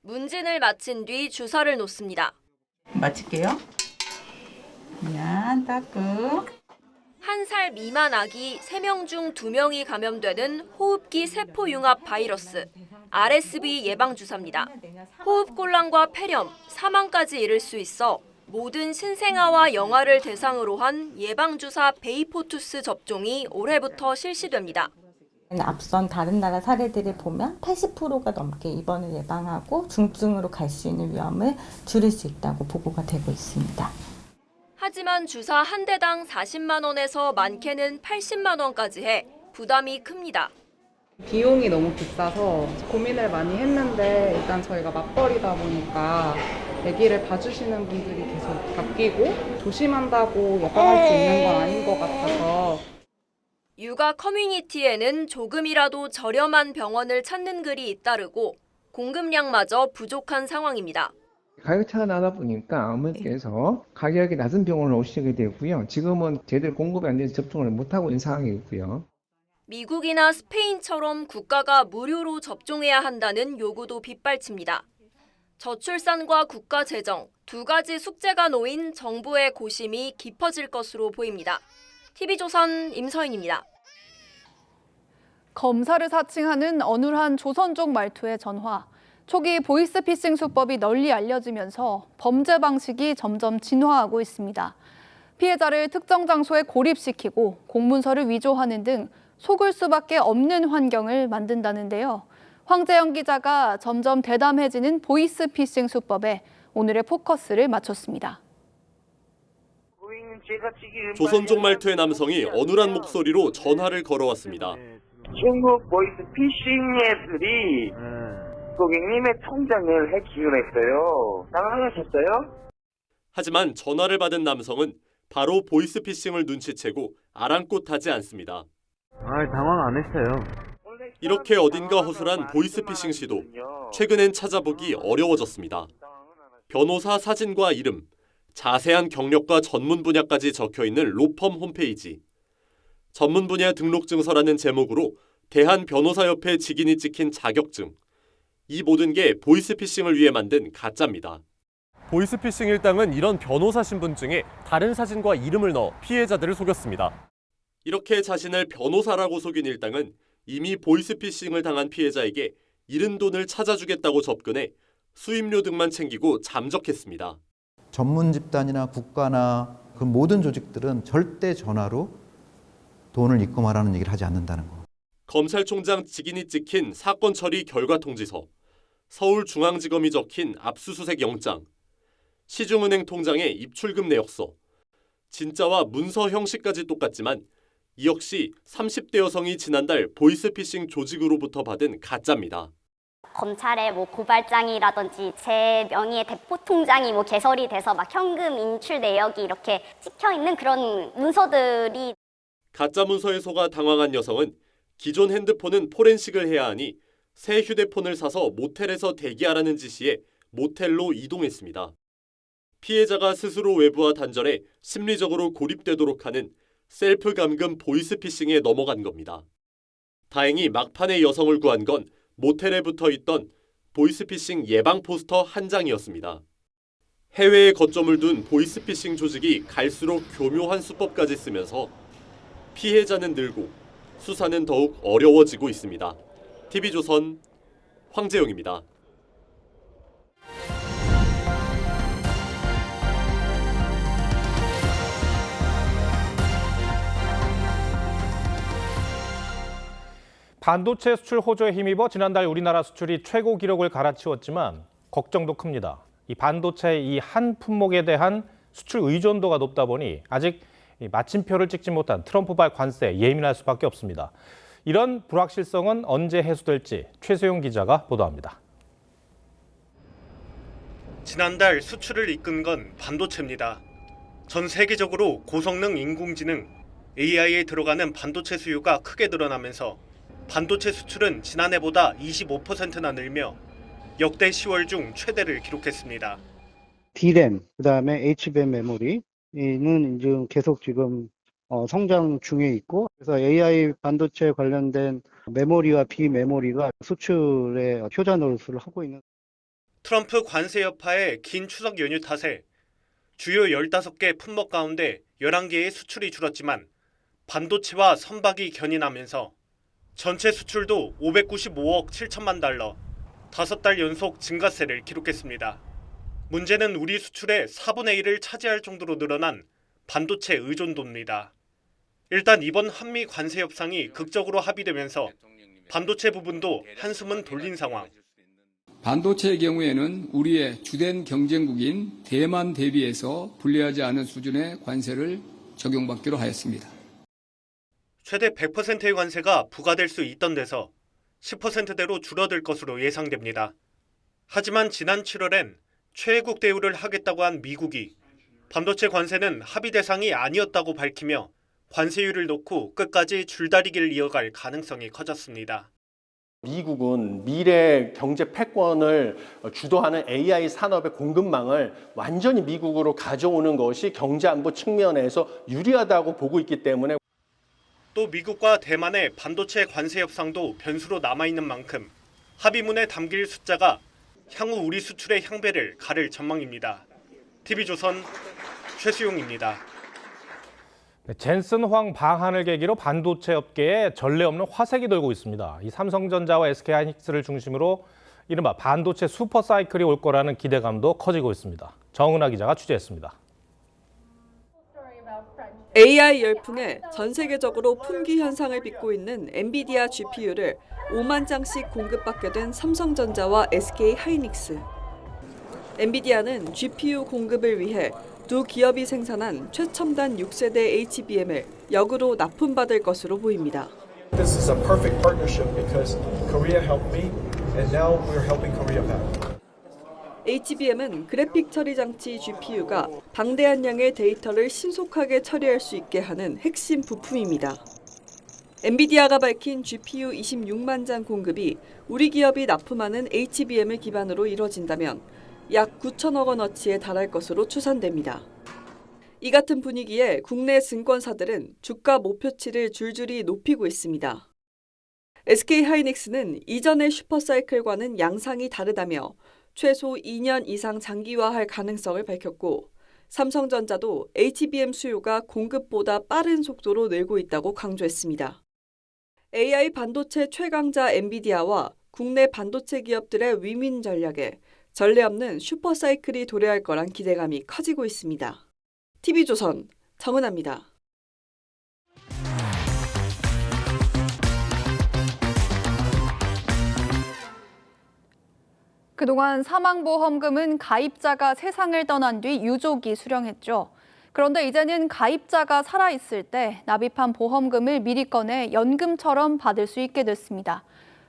문진을 마친 뒤 주사를 놓습니다. 맞을게요. 그냥 따끔. 1살 미만 아기 3명 중 2명이 감염되는 호흡기 세포융합 바이러스, RSV 예방주사입니다. 호흡곤란과 폐렴, 사망까지 이를 수 있어 모든 신생아와 영아를 대상으로 한 예방주사 베이포투스 접종이 올해부터 실시됩니다. 앞선 다른 나라 사례들을 보면 80%가 넘게 입원을 예방하고 중증으로 갈 수 있는 위험을 줄일 수 있다고 보고가 되고 있습니다. 하지만 주사 한 대당 40만 원에서 많게는 80만 원까지 해 부담이 큽니다. 비용이 너무 비싸서 고민을 많이 했는데 일단 저희가 맞벌이다 보니까 아기를 봐주시는 분들이 계속 바뀌고 조심한다고 예방할 수 있는 건 아닌 것 같아서 육아 커뮤니티에는 조금이라도 저렴한 병원을 찾는 글이 잇따르고 공급량마저 부족한 상황입니다. 가격 차가 나다 보니까 어머니께서 가격이 낮은 병원을 오시게 되고요. 지금은 제대로 공급이 안 돼서 접종을 못하고 있는 상황이고요. 미국이나 스페인처럼 국가가 무료로 접종해야 한다는 요구도 빗발칩니다. 저출산과 국가 재정, 두 가지 숙제가 놓인 정부의 고심이 깊어질 것으로 보입니다. TV조선 임서인입니다. 검사를 사칭하는 어눌한 조선족 말투의 전화. 초기 보이스피싱 수법이 널리 알려지면서 범죄 방식이 점점 진화하고 있습니다. 피해자를 특정 장소에 고립시키고 공문서를 위조하는 등 속을 수밖에 없는 환경을 만든다는데요. 황재영 기자가 점점 대담해지는 보이스피싱 수법에 오늘의 포커스를 맞췄습니다. 조선족 말투의 남성이 어눌한 목소리로 전화를 걸어왔습니다. 중국 보이스피싱 앱들이 고객님의 통장을 해킹을 했어요. 당황하셨어요? 하지만 전화를 받은 남성은 바로 보이스피싱을 눈치채고 아랑곳하지 않습니다. 당황 안 했어요. 이렇게 어딘가 허술한 보이스피싱 시도, 최근엔 찾아보기 어려워졌습니다. 변호사 사진과 이름, 자세한 경력과 전문 분야까지 적혀있는 로펌 홈페이지, 전문 분야 등록증서라는 제목으로 대한변호사협회 직인이 찍힌 자격증, 이 모든 게 보이스피싱을 위해 만든 가짜입니다. 보이스피싱 일당은 이런 변호사 신분증에 다른 사진과 이름을 넣어 피해자들을 속였습니다. 이렇게 자신을 변호사라고 속인 일당은 이미 보이스피싱을 당한 피해자에게 잃은 돈을 찾아주겠다고 접근해 수임료 등만 챙기고 잠적했습니다. 전문 집단이나 국가나 그 모든 조직들은 절대 전화로 돈을 입금하라는 얘기를 하지 않는다는 거. 검찰총장 직인이 찍힌 사건 처리 결과 통지서, 서울중앙지검이 적힌 압수수색 영장, 시중은행 통장의 입출금 내역서, 진짜와 문서 형식까지 똑같지만 이 역시 30대 여성이 지난달 보이스피싱 조직으로부터 받은 가짜입니다. 검찰에 고발장이라든지 제 명의의 대포 통장이 개설이 돼서 현금 인출 내역이 이렇게 찍혀 있는 그런 문서들이 가짜 문서에 속아 당황한 여성은 기존 핸드폰은 포렌식을 해야 하니 새 휴대폰을 사서 모텔에서 대기하라는 지시에 모텔로 이동했습니다. 피해자가 스스로 외부와 단절해 심리적으로 고립되도록 하는 셀프 감금 보이스피싱에 넘어간 겁니다. 다행히 막판에 여성을 구한 건 모텔에 붙어있던 보이스피싱 예방 포스터 한 장이었습니다. 해외에 거점을 둔 보이스피싱 조직이 갈수록 교묘한 수법까지 쓰면서 피해자는 늘고 수사는 더욱 어려워지고 있습니다. TV조선 황재용입니다. 반도체 수출 호조에 힘입어 지난달 우리나라 수출이 최고 기록을 갈아치웠지만 걱정도 큽니다. 이 반도체 이 한 품목에 대한 수출 의존도가 높다 보니 아직 마침표를 찍지 못한 트럼프발 관세에 예민할 수밖에 없습니다. 이런 불확실성은 언제 해소될지 최소영 기자가 보도합니다. 지난달 수출을 이끈 건 반도체입니다. 전 세계적으로 고성능 인공지능, AI에 들어가는 반도체 수요가 크게 늘어나면서 반도체 수출은 지난해보다 25%나 늘며 역대 10월 중 최대를 기록했습니다. D램, 그다음에 HBM 메모리는 이제 계속 지금 성장 중에 있고, 그래서 AI 반도체 관련된 메모리와 비메모리가 수출의 효자 노릇을 하고 있는. 트럼프 관세 여파의 긴 추석 연휴 탓에 주요 15개 품목 가운데 11개의 수출이 줄었지만 반도체와 선박이 견인하면서 전체 수출도 595억 7천만 달러, 5달 연속 증가세를 기록했습니다. 문제는 우리 수출의 4분의 1을 차지할 정도로 늘어난 반도체 의존도입니다. 일단 이번 한미 관세 협상이 극적으로 합의되면서 반도체 부분도 한숨은 돌린 상황. 반도체의 경우에는 우리의 주된 경쟁국인 대만 대비해서 불리하지 않은 수준의 관세를 적용받기로 하였습니다. 최대 100%의 관세가 부과될 수 있던 데서 10%대로 줄어들 것으로 예상됩니다. 하지만 지난 7월엔 최애국 대우를 하겠다고 한 미국이 반도체 관세는 합의 대상이 아니었다고 밝히며 관세율을 놓고 끝까지 줄다리기를 이어갈 가능성이 커졌습니다. 미국은 미래 경제 패권을 주도하는 AI 산업의 공급망을 완전히 미국으로 가져오는 것이 경제 안보 측면에서 유리하다고 보고 있기 때문에 또 미국과 대만의 반도체 관세 협상도 변수로 남아있는 만큼 합의문에 담길 숫자가 향후 우리 수출의 향배를 가를 전망입니다. TV조선 최수용입니다. 젠슨 황 방한을 계기로 반도체 업계에 전례 없는 화색이 돌고 있습니다. 이 삼성전자와 SK하이닉스를 중심으로 이른바 반도체 슈퍼사이클이 올 거라는 기대감도 커지고 있습니다. 정은하 기자가 취재했습니다. AI 열풍에 전 세계적으로 품귀 현상을 빚고 있는 엔비디아 GPU를 5만 장씩 공급받게 된 삼성전자와 SK하이닉스. 엔비디아는 GPU 공급을 위해 두 기업이 생산한 최첨단 6세대 HBM을 역으로 납품받을 것으로 보입니다. This is a perfect partnership because Korea helped me and now we're helping Korea back. HBM은 그래픽 처리 장치 GPU가 방대한 양의 데이터를 신속하게 처리할 수 있게 하는 핵심 부품입니다. 엔비디아가 밝힌 GPU 26만 장 공급이 우리 기업이 납품하는 HBM을 기반으로 이뤄진다면 약 9천억 원어치에 달할 것으로 추산됩니다. 이 같은 분위기에 국내 증권사들은 주가 목표치를 줄줄이 높이고 있습니다. SK하이닉스는 이전의 슈퍼사이클과는 양상이 다르다며 최소 2년 이상 장기화할 가능성을 밝혔고 삼성전자도 HBM 수요가 공급보다 빠른 속도로 늘고 있다고 강조했습니다. AI 반도체 최강자 엔비디아와 국내 반도체 기업들의 위민 전략에 전례 없는 슈퍼사이클이 도래할 거란 기대감이 커지고 있습니다. TV조선 정은하입니다. 그동안 사망보험금은 가입자가 세상을 떠난 뒤 유족이 수령했죠. 그런데 이제는 가입자가 살아있을 때 납입한 보험금을 미리 꺼내 연금처럼 받을 수 있게 됐습니다.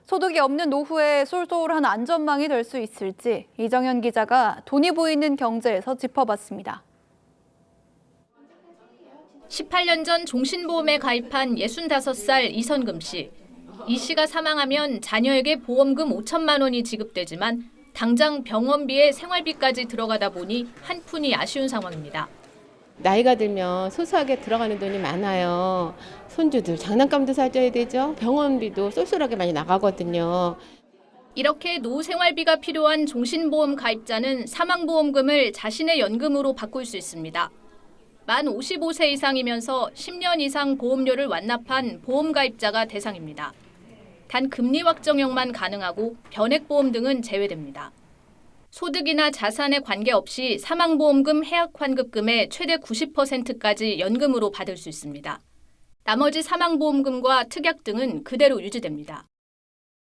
소득이 없는 노후에 쏠쏠한 안전망이 될 수 있을지 이정현 기자가 돈이 보이는 경제에서 짚어봤습니다. 18년 전 종신보험에 가입한 65살 이선금 씨. 이 씨가 사망하면 자녀에게 보험금 5천만 원이 지급되지만 당장 병원비에 생활비까지 들어가다 보니 한푼이 아쉬운 상황입니다. 나이가 들면 소소하게 들어가는 돈이 많아요. 손주들 장난감도 사줘야 되죠. 병원비도 쏠쏠하게 많이 나가거든요. 이렇게 노후 생활비가 필요한 종신보험 가입자는 사망보험금을 자신의 연금으로 바꿀 수 있습니다. 만 55세 이상이면서 10년 이상 보험료를 완납한 보험 가입자가 대상입니다. 단 금리 확정형만 가능하고 변액보험 등은 제외됩니다. 소득이나 자산에 관계없이 사망보험금 해약 환급금의 최대 90%까지 연금으로 받을 수 있습니다. 나머지 사망보험금과 특약 등은 그대로 유지됩니다.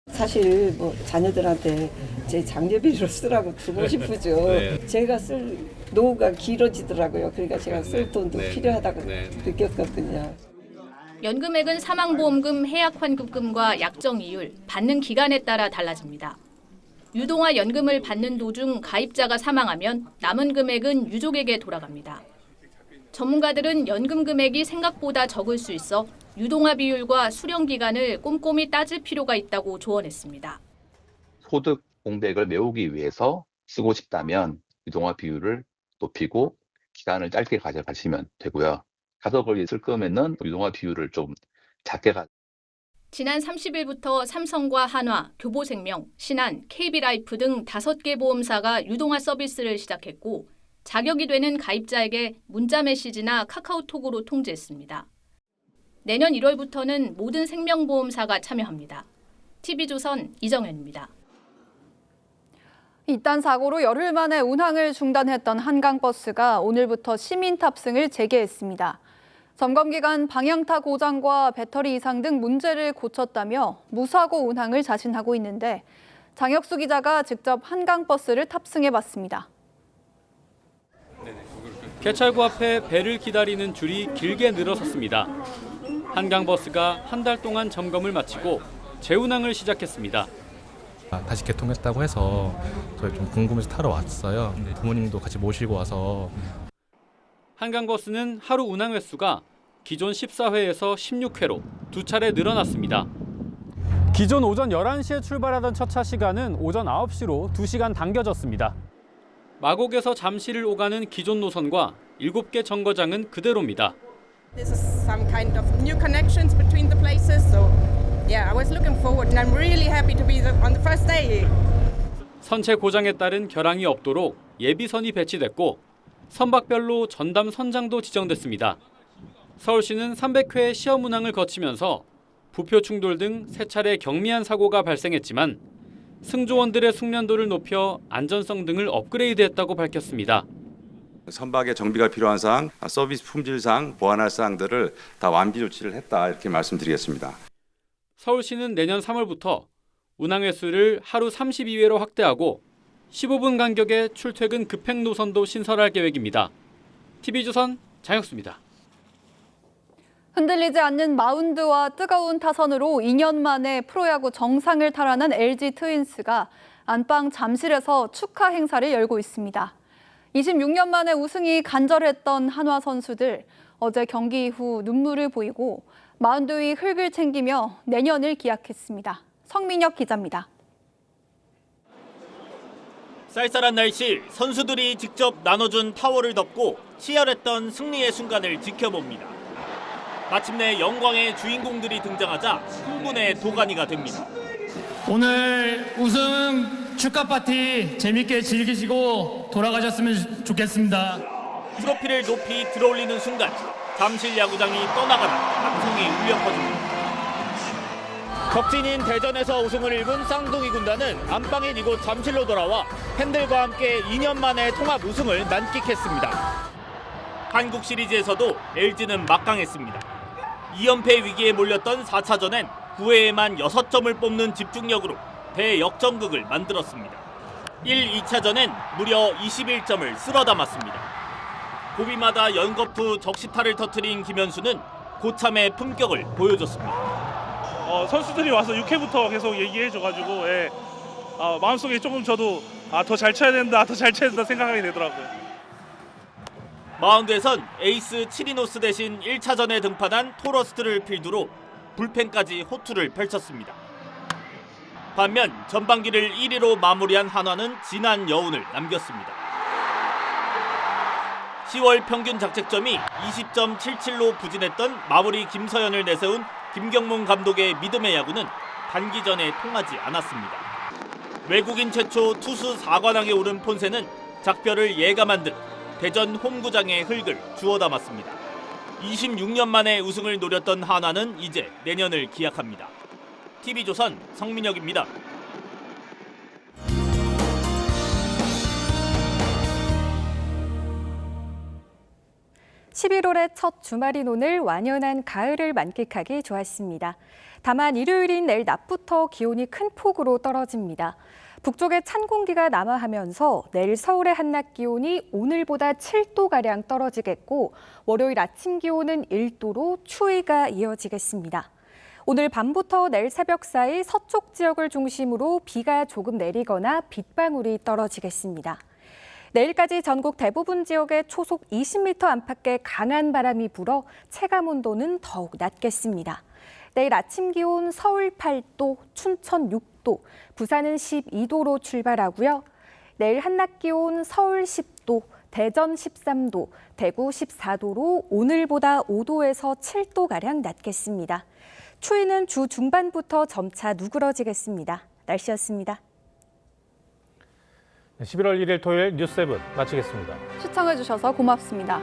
사실 뭐 자녀들한테 제 장려비로 쓰라고 주고 싶으죠. 네. 제가 쓸 노후가 길어지더라고요. 그러니까 제가 쓸 돈도 필요하다고 느꼈거든요. 연금액은 사망보험금 해약 환급금과 약정 이율, 받는 기간에 따라 달라집니다. 유동화 연금을 받는 도중 가입자가 사망하면 남은 금액은 유족에게 돌아갑니다. 전문가들은 연금 금액이 생각보다 적을 수 있어 유동화 비율과 수령 기간을 꼼꼼히 따질 필요가 있다고 조언했습니다. 소득 공백을 메우기 위해서 쓰고 싶다면 유동화 비율을 높이고 기간을 짧게 가져가시면 되고요. 가석을 위해 쓸 거면은 유동화 비율을 좀 작게 지난 30일부터 삼성과 한화, 교보생명, 신한, KB라이프 등 5개 보험사가 유동화 서비스를 시작했고 자격이 되는 가입자에게 문자 메시지나 카카오톡으로 통지했습니다. 내년 1월부터는 모든 생명보험사가 참여합니다. TV조선 이정현입니다. 이딴 사고로 열흘 만에 운항을 중단했던 한강버스가 오늘부터 시민 탑승을 재개했습니다. 점검 기간 방향타 고장과 배터리 이상 등 문제를 고쳤다며 무사고 운항을 자신하고 있는데 장혁수 기자가 직접 한강버스를 탑승해봤습니다. 개찰구 앞에 배를 기다리는 줄이 길게 늘어섰습니다. 한강버스가 한 달 동안 점검을 마치고 재운항을 시작했습니다. 다시 개통했다고 해서 저희 좀 궁금해서 타러 왔어요. 부모님도 같이 모시고 와서. 한강버스는 하루 운항 횟수가 기존 14회에서 16회로 2차례 늘어났습니다. 기존 오전 11시에 출발하던 첫 차 시간은 오전 9시로 2시간 당겨졌습니다. 마곡에서 잠실을 오가는 기존 노선과 7개 정거장은 그대로입니다. This is some kind of new connections between the places. So, yeah, I was looking forward, and I'm really happy to be on the first day. 선체 고장에 따른 결항이 없도록 예비선이 배치됐고 선박별로 전담 선장도 지정됐습니다. 서울시는 300회 시험 운항을 거치면서 부표 충돌 등 3차례 경미한 사고가 발생했지만 승조원들의 숙련도를 높여 안전성 등을 업그레이드했다고 밝혔습니다. 선박의 정비가 필요한 사항, 서비스 품질상 보완할 사항들을 다 완비 조치를 했다 이렇게 말씀드리겠습니다. 서울시는 내년 3월부터 운항 횟수를 하루 32회로 확대하고 15분 간격의 출퇴근 급행 노선도 신설할 계획입니다. TV조선 장혁수입니다. 흔들리지 않는 마운드와 뜨거운 타선으로 2년 만에 프로야구 정상을 탈환한 LG 트윈스가 안방 잠실에서 축하 행사를 열고 있습니다. 26년 만에 우승이 간절했던 한화 선수들, 어제 경기 이후 눈물을 보이고 마운드 위 흙을 챙기며 내년을 기약했습니다. 성민혁 기자입니다. 쌀쌀한 날씨, 선수들이 직접 나눠준 타월을 덮고 치열했던 승리의 순간을 지켜봅니다. 마침내 영광의 주인공들이 등장하자 흥분의 도가니가 됩니다. 오늘 우승 축하 파티 재밌게 즐기시고 돌아가셨으면 좋겠습니다. 트로피를 높이 들어올리는 순간 잠실 야구장이 떠나가는 함성이 울려 퍼집니다. 격진인 대전에서 우승을 일군 쌍둥이 군단은 안방인 이곳 잠실로 돌아와 팬들과 함께 2년 만에 통합 우승을 만끽했습니다. 한국 시리즈에서도 LG는 막강했습니다. 2연패 위기에 몰렸던 4차전엔 9회에만 6점을 뽑는 집중력으로 대역전극을 만들었습니다. 1, 2차전엔 무려 21점을 쓸어 담았습니다. 고비마다 연거푸 적시타를 터뜨린 김현수는 고참의 품격을 보여줬습니다. 선수들이 와서 6회부터 계속 얘기해줘가지고 마음속에 조금 저도 더 잘 쳐야 된다, 더 잘 쳐야 된다 생각하게 되더라고요. 마운드에선 에이스 치리노스 대신 1차전에 등판한 토러스트를 필두로 불펜까지 호투를 펼쳤습니다. 반면 전반기를 1위로 마무리한 한화는 진한 여운을 남겼습니다. 10월 평균 자책점이 20.77로 부진했던 마무리 김서현을 내세운 김경문 감독의 믿음의 야구는 단기전에 통하지 않았습니다. 외국인 최초 투수 4관왕에 오른 폰세는 작별을 예감한 듯 대전 홈구장의 흙을 주워 담았습니다. 26년 만에 우승을 노렸던 한화는 이제 내년을 기약합니다. TV조선 성민혁입니다. 11월의 첫 주말인 오늘 완연한 가을을 만끽하기 좋았습니다. 다만 일요일인 내일 낮부터 기온이 큰 폭으로 떨어집니다. 북쪽에 찬 공기가 남하하면서 내일 서울의 한낮 기온이 오늘보다 7도가량 떨어지겠고 월요일 아침 기온은 1도로 추위가 이어지겠습니다. 오늘 밤부터 내일 새벽 사이 서쪽 지역을 중심으로 비가 조금 내리거나 빗방울이 떨어지겠습니다. 내일까지 전국 대부분 지역에 초속 20m 안팎의 강한 바람이 불어 체감 온도는 더욱 낮겠습니다. 내일 아침 기온 서울 8도, 춘천 6도, 부산은 12도로 출발하고요. 내일 한낮 기온 서울 10도, 대전 13도, 대구 14도로 오늘보다 5도에서 7도가량 낮겠습니다. 추위는 주 중반부터 점차 누그러지겠습니다. 날씨였습니다. 11월 1일 토요일 뉴스7 마치겠습니다. 시청해주셔서 고맙습니다.